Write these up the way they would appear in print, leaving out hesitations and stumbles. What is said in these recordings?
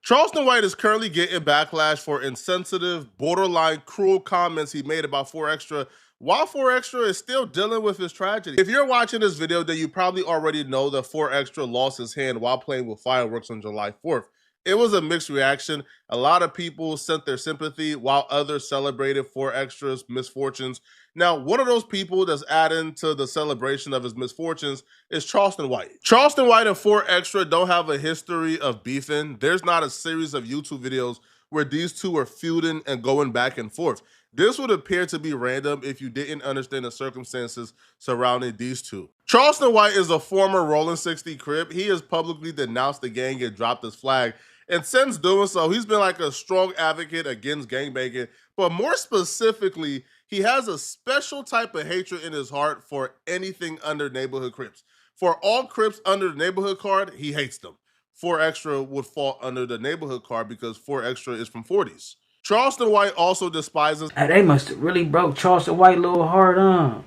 Charleston White is currently getting backlash for insensitive, borderline cruel comments he made about 4Extra, while 4Extra is still dealing with his tragedy. If you're watching this video, then you probably already know that 4Extra lost his hand while playing with fireworks on July 4th. It was a mixed reaction. A lot of people sent their sympathy while others celebrated 4Extra's misfortunes. Now, one of those people that's adding to the celebration of his misfortunes is Charleston White. Charleston White and 4Extra don't have a history of beefing. There's not a series of YouTube videos where these two are feuding and going back and forth. This would appear to be random if you didn't understand the circumstances surrounding these two. Charleston White is a former Rolling 60 Crip. He has publicly denounced the gang and dropped his flag. And since doing so, he's been like a strong advocate against gangbanging. But more specifically, he has a special type of hatred in his heart for anything under neighborhood Crips. For all Crips under the neighborhood card, he hates them. 4Extra would fall under the neighborhood card because 4Extra is from 40s. Charleston White also despises... Hey, they must have really broke Charleston White a little hard on.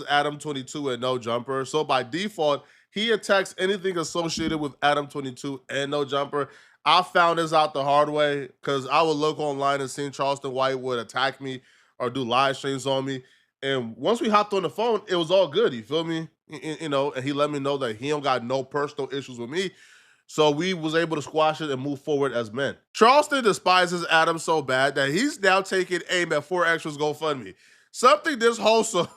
Adam 22 and No Jumper. So by default, he attacks anything associated with Adam 22 and No Jumper. I found this out the hard way because I would look online and see Charleston White would attack me or do live streams on me. And once we hopped on the phone, it was all good. You feel me? You know, and he let me know that he don't got no personal issues with me. So we was able to squash it and move forward as men. Charleston despises Adam so bad that he's now taking aim at 4Extra's GoFundMe. Something this wholesome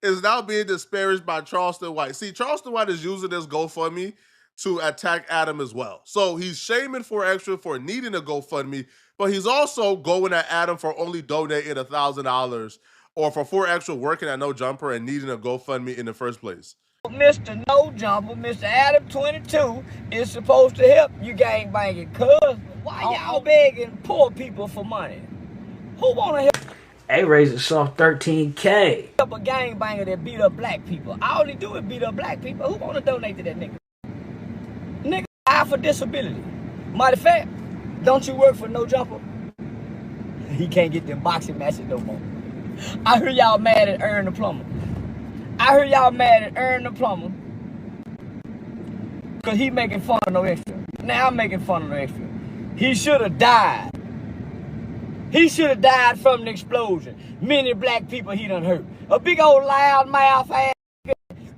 is now being disparaged by Charleston White. See, Charleston White is using this GoFundMe to attack Adam as well. So he's shaming 4Extra for needing a GoFundMe, but he's also going at Adam for only donating $1,000 or for 4Extra working at No Jumper and needing a GoFundMe in the first place. Mr. No Jumper, Mr. Adam 22 is supposed to help you gangbanging, cuz why y'all begging poor people for money? Who wanna help? They raised a soft $13K. Help a gangbanger that beat up black people. All he do is beat up black people. Who wanna donate to that nigga? Nigga, die for disability. Matter of fact, don't you work for No Jumper? He can't get them boxing matches no more. I hear y'all mad at Ern the Plumber. I heard y'all mad at Ern the Plumber because he making fun of No Extra. Now I'm making fun of No Extra. He should have died. He should have died from the explosion. Many black people he done hurt. A big old loud mouth ass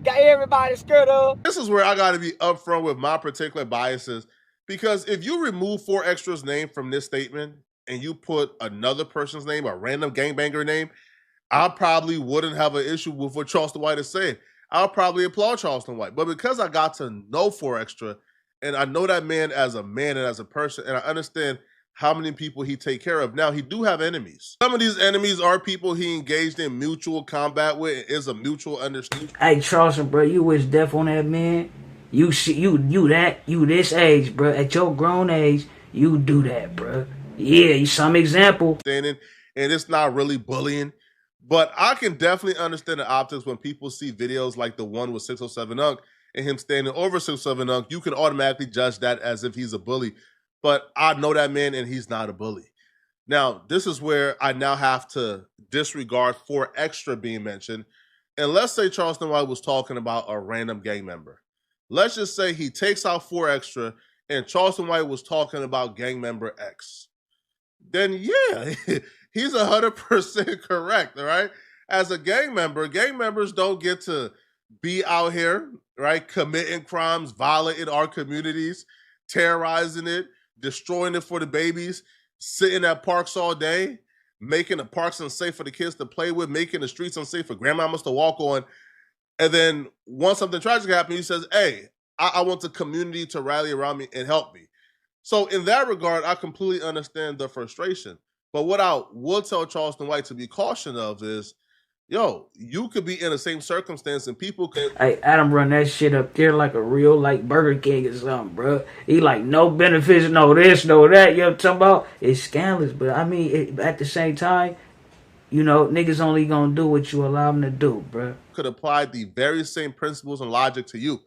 got everybody scared of. This is where I got to be upfront with my particular biases, because if you remove 4Extra's name from this statement and you put another person's name, a random gangbanger name, I probably wouldn't have an issue with what Charleston White is saying. I'll probably applaud Charleston White. But because I got to know 4Extra, and I know that man as a man and as a person, and I understand how many people he take care of. Now, he do have enemies. Some of these enemies are people he engaged in mutual combat with. It is a mutual understanding. Hey, Charleston, bro, you wish death on that man. You this age, bro. At your grown age, you do that, bro. Yeah, you some example. And it's not really bullying. But I can definitely understand the optics when people see videos like the one with 607 Unk and him standing over 607 Unk. You can automatically judge that as if he's a bully. But I know that man and he's not a bully. Now, this is where I now have to disregard 4Extra being mentioned. And let's say Charleston White was talking about a random gang member. Let's just say he takes out 4Extra and Charleston White was talking about gang member X. Then yeah, he's 100% correct, all right? As a gang member, gang members don't get to be out here, right, committing crimes, violating our communities, terrorizing it, destroying it for the babies, sitting at parks all day, making the parks unsafe for the kids to play with, making the streets unsafe for grandmamas to walk on. And then once something tragic happens, he says, hey, I want the community to rally around me and help me. So in that regard, I completely understand the frustration. But what I will tell Charleston White to be cautious of is, yo, you could be in the same circumstance and people can... Hey, Adam run that shit up there like a real, like, Burger King or something, bro. He like, no benefits, no this, no that. You know what I'm talking about? It's scandalous, but I mean, at the same time, you know, niggas only gonna do what you allow them to do, bro. Could apply the very same principles and logic to you.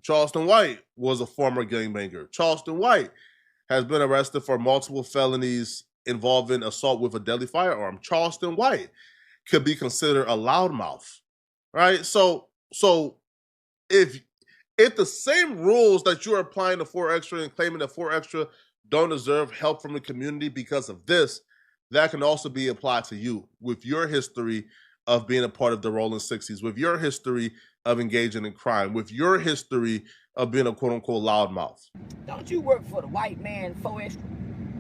Charleston White was a former gangbanger. Charleston White has been arrested for multiple felonies involving assault with a deadly firearm. Charleston White could be considered a loudmouth, right? So if If the same rules that you're applying to 4Extra and claiming that 4Extra don't deserve help from the community because of this, that can also be applied to you with your history of being a part of the Rolling 60s, with your history of engaging in crime, with your history of being a quote-unquote loudmouth. Don't you work for the white man 4Extra?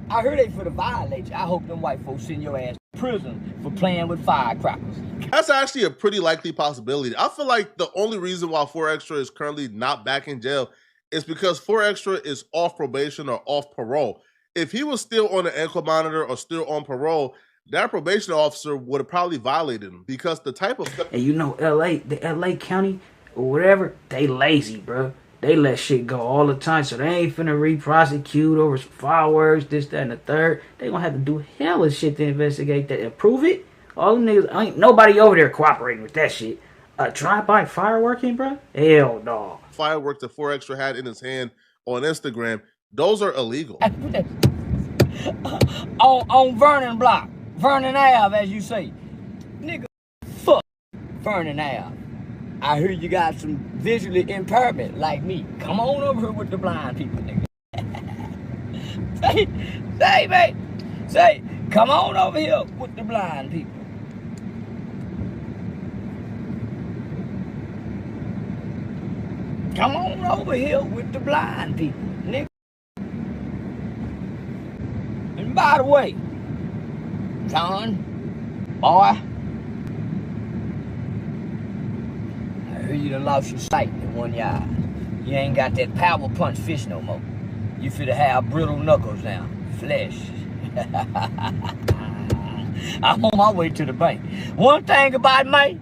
I heard they for the violate. I hope them white folks send your ass to prison for playing with firecrackers. That's actually a pretty likely possibility. I feel like the only reason why 4Extra is currently not back in jail is because 4Extra is off probation or off parole. If he was still on an ankle monitor or still on parole, that probation officer would have probably violated him because the type of... And you know, the LA County or whatever, they lazy, bro. They let shit go all the time, so they ain't finna re-prosecute over some fireworks, this, that, and the third. They gonna have to do hella shit to investigate that and prove it. All them niggas, ain't nobody over there cooperating with that shit. Drive-by fireworking, bro? Hell no. Fireworks that 4Extra had in his hand on Instagram, those are illegal. on Vernon Block, Vernon Ave, as you say. Nigga, fuck Vernon Ave. I heard you got some visually impairment like me. Come on over here with the blind people, nigga. say, mate. Say, come on over here with the blind people. Come on over here with the blind people, nigga. And by the way, John, boy, you done lost your sight in one eye. You ain't got that power punch fish no more. You finna have brittle knuckles now. Flesh. I'm on my way to the bank. One thing about me,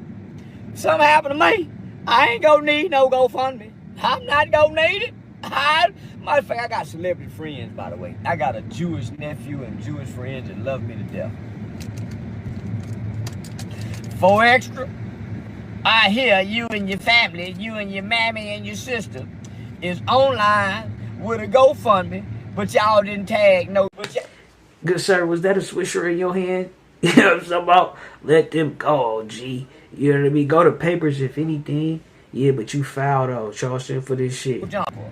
something happened to me, I ain't gonna need no GoFundMe. I'm not gonna need it. Matter of fact, I got celebrity friends, by the way. I got a Jewish nephew and Jewish friends that love me to death. 4Extra. I hear you and your family, you and your mammy and your sister is online with a GoFundMe, but y'all didn't tag no. Good sir, was that a swisher in your hand? You know what I'm talking about? Let them go, G. You know what I mean? Go to papers if anything. Yeah, but you fouled out, Charleston, for this shit. Jumper.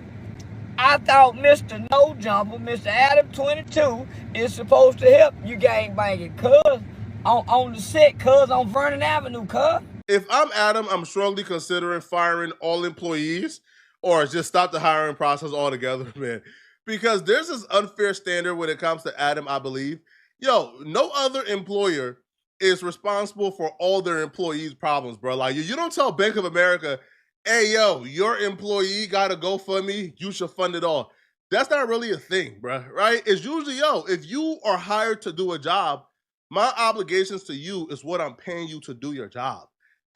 I thought Mr. No Jumper, Mr. Adam 22, is supposed to help you gangbanging, cuz on the set, cuz on Vernon Avenue, cuz. If I'm Adam, I'm strongly considering firing all employees or just stop the hiring process altogether, man. Because there's this unfair standard when it comes to Adam, I believe. Yo, no other employer is responsible for all their employees' problems, bro. Like, you don't tell Bank of America, hey, yo, your employee got a GoFundMe, you should fund it all. That's not really a thing, bro, right? It's usually, yo, if you are hired to do a job, my obligations to you is what I'm paying you to do your job.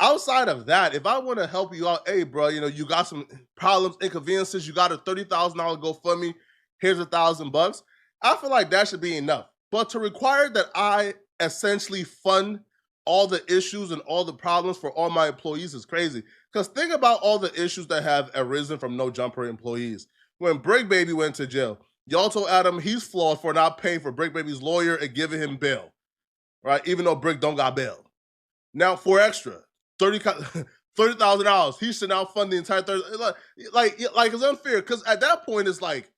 Outside of that, if I want to help you out, hey, bro, you know, you got some problems, inconveniences, you got a $30,000 GoFundMe, here's $1,000. I feel like that should be enough. But to require that I essentially fund all the issues and all the problems for all my employees is crazy. Because think about all the issues that have arisen from No Jumper employees. When Brick Baby went to jail, y'all told Adam he's flawed for not paying for Brick Baby's lawyer and giving him bail, right? Even though Brick don't got bail. Now 4Extra. $30,000. He should now fund the entire 30. Like it's unfair because at that point it's like,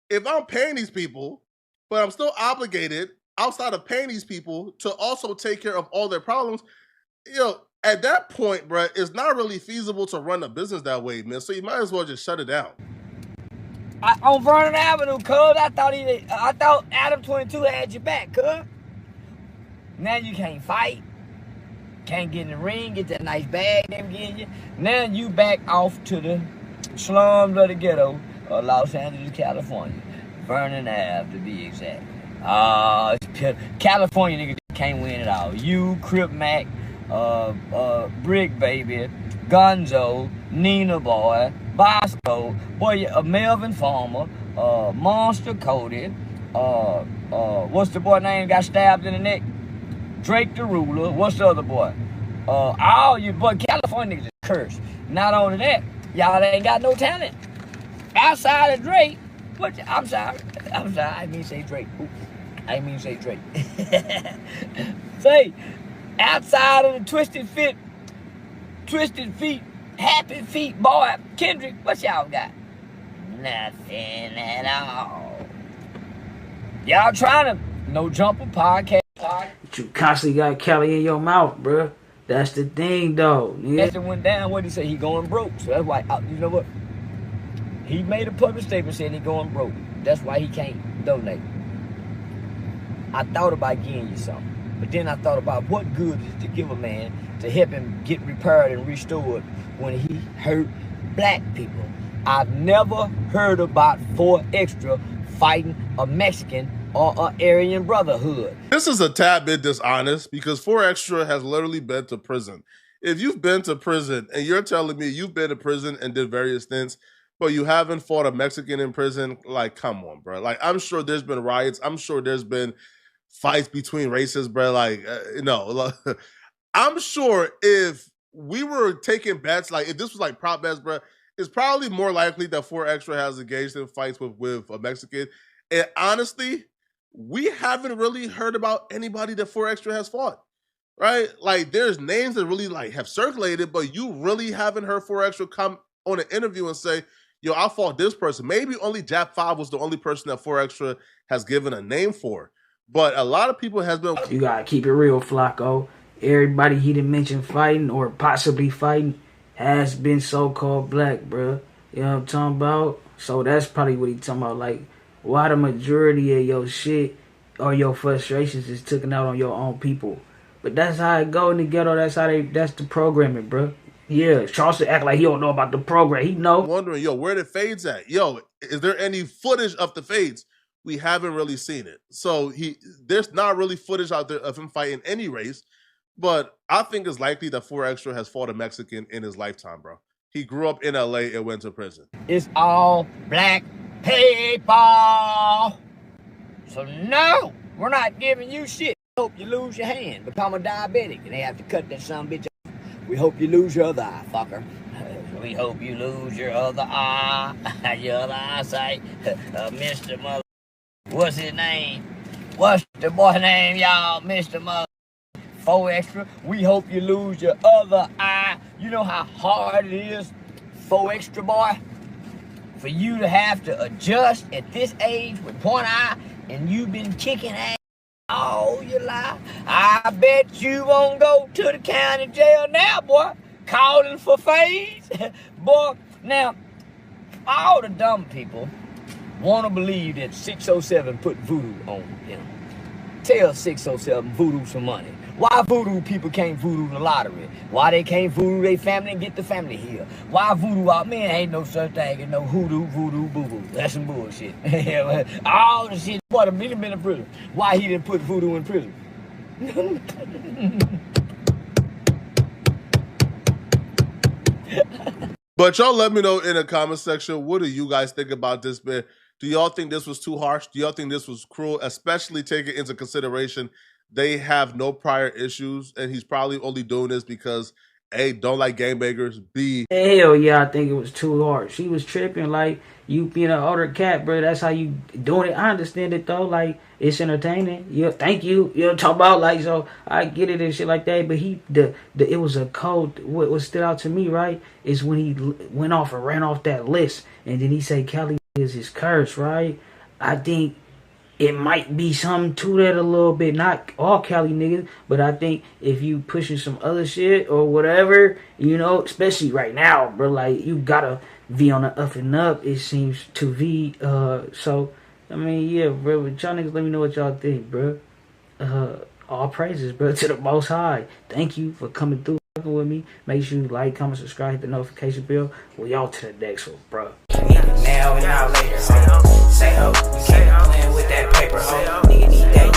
if I'm paying these people, but I'm still obligated outside of paying these people to also take care of all their problems, you know, at that point, bro, it's not really feasible to run a business that way, man. So you might as well just shut it down. On Vernon Avenue, cuz I thought Adam 22 had your back, cuz. Now you can't fight. Can't get in the ring, get that nice bag them getting you. Now you back off to the slums of the ghetto of Los Angeles, California. Vernon Ave, to be exact. California niggas can't win it all. You, Crip Mac, Brick Baby, Gonzo, Nina Boy, Bosco, boy, Melvin Farmer, Monster Cody, what's the boy name got stabbed in the neck? Drake the Ruler. What's the other boy? All you boy California niggas is cursed. Not only that, y'all ain't got no talent. Outside of Drake, I'm sorry. I didn't mean to say Drake. Oops. I didn't mean to say Drake. Say, outside of the Twisted Feet Happy feet, boy. Kendrick, what y'all got? Nothing at all. Y'all trying to No Jumper podcast. But you constantly got Cali in your mouth, bruh. That's the thing, though. Yeah. As it went down, what he say? He going broke. So that's why, you know what? He made a public statement saying he going broke. That's why he can't donate. I thought about giving you something. But then I thought about what good is it to give a man to help him get repaired and restored when he hurt black people. I've never heard about 4 Extra fighting a Mexican or an Aryan Brotherhood. This is a tad bit dishonest because 4 Extra has literally been to prison. If you've been to prison and you're telling me you've been to prison and did various stints, but you haven't fought a Mexican in prison, like, come on, bro. Like, I'm sure there's been riots. I'm sure there's been fights between races, bro. Like, no. I'm sure if we were taking bets, like if this was like prop bets, bro, it's probably more likely that 4 Extra has engaged in fights with a Mexican. And honestly, we haven't really heard about anybody that 4 Extra has fought, right? Like, there's names that really like have circulated, but you really haven't heard 4 Extra come on an interview and say, yo, I fought this person. Maybe only Jap 5 was the only person that 4 Extra has given a name for. But a lot of people has been... You gotta keep it real, Flacco. Everybody he didn't mention fighting or possibly fighting has been so-called black, bro. You know what I'm talking about? So that's probably what he's talking about. Like, why the majority of your shit or your frustrations is taken out on your own people. But that's how it go in the ghetto. That's the programming, bro. Yeah, Charleston act like he don't know about the program. He know. Wondering, yo, where the fades at? Yo, is there any footage of the fades? We haven't really seen it. So there's not really footage out there of him fighting any race. But I think it's likely that 4 Extra has fought a Mexican in his lifetime, bro. He grew up in LA and went to prison. It's all black people. So no, we're not giving you shit. Hope you lose your hand, become a diabetic, and they have to cut that son bitch off. We hope you lose your other eye, fucker. We hope you lose your other eye, your other eyesight. Mr. Mother, what's his name? What's the boy name, y'all? Mr. Mother. 4 Extra, we hope you lose your other eye. You know how hard it is, 4 Extra boy, for you to have to adjust at this age with one eye, and you've been kicking ass all your life. I bet you won't go to the county jail now, boy, calling for fades. Boy, now, all the dumb people want to believe that 607 put voodoo on them. Tell 607 voodoo some money. Why voodoo people can't voodoo the lottery? Why they can't voodoo their family and get the family here? Why voodoo out? Man, ain't no such thing as no hoodoo, voodoo, boo-boo. That's some bullshit. All the shit. What, a million been in prison? Why he didn't put voodoo in prison? But y'all let me know in the comment section, what do you guys think about this, man? Do y'all think this was too harsh? Do y'all think this was cruel? Especially taking into consideration they have no prior issues, and he's probably only doing this because A, don't like gangbangers, B... Hell yeah, I think it was too hard. She was tripping, like, you being an older cat, bro, that's how you doing it. I understand it, though, like, it's entertaining. Yeah, thank you. You know, talk about, like, so I get it and shit like that, but it was a code. What stood out to me, right, is when he went off and ran off that list, and then he said Kelly is his curse, right? I think it might be something to that a little bit. Not all Cali niggas, but I think if you pushing some other shit or whatever, you know, especially right now, bro, like, you gotta be on the up and up, it seems to be. So, I mean, yeah, bro, but y'all niggas let me know what y'all think, bro. All praises, bro, to the Most High. Thank you for coming through with me. Make sure you like, comment, subscribe, hit the notification bell. Well, y'all to the next one, bro. Now and now later, say ho. You can't playing with that paper, ho. Nigga need that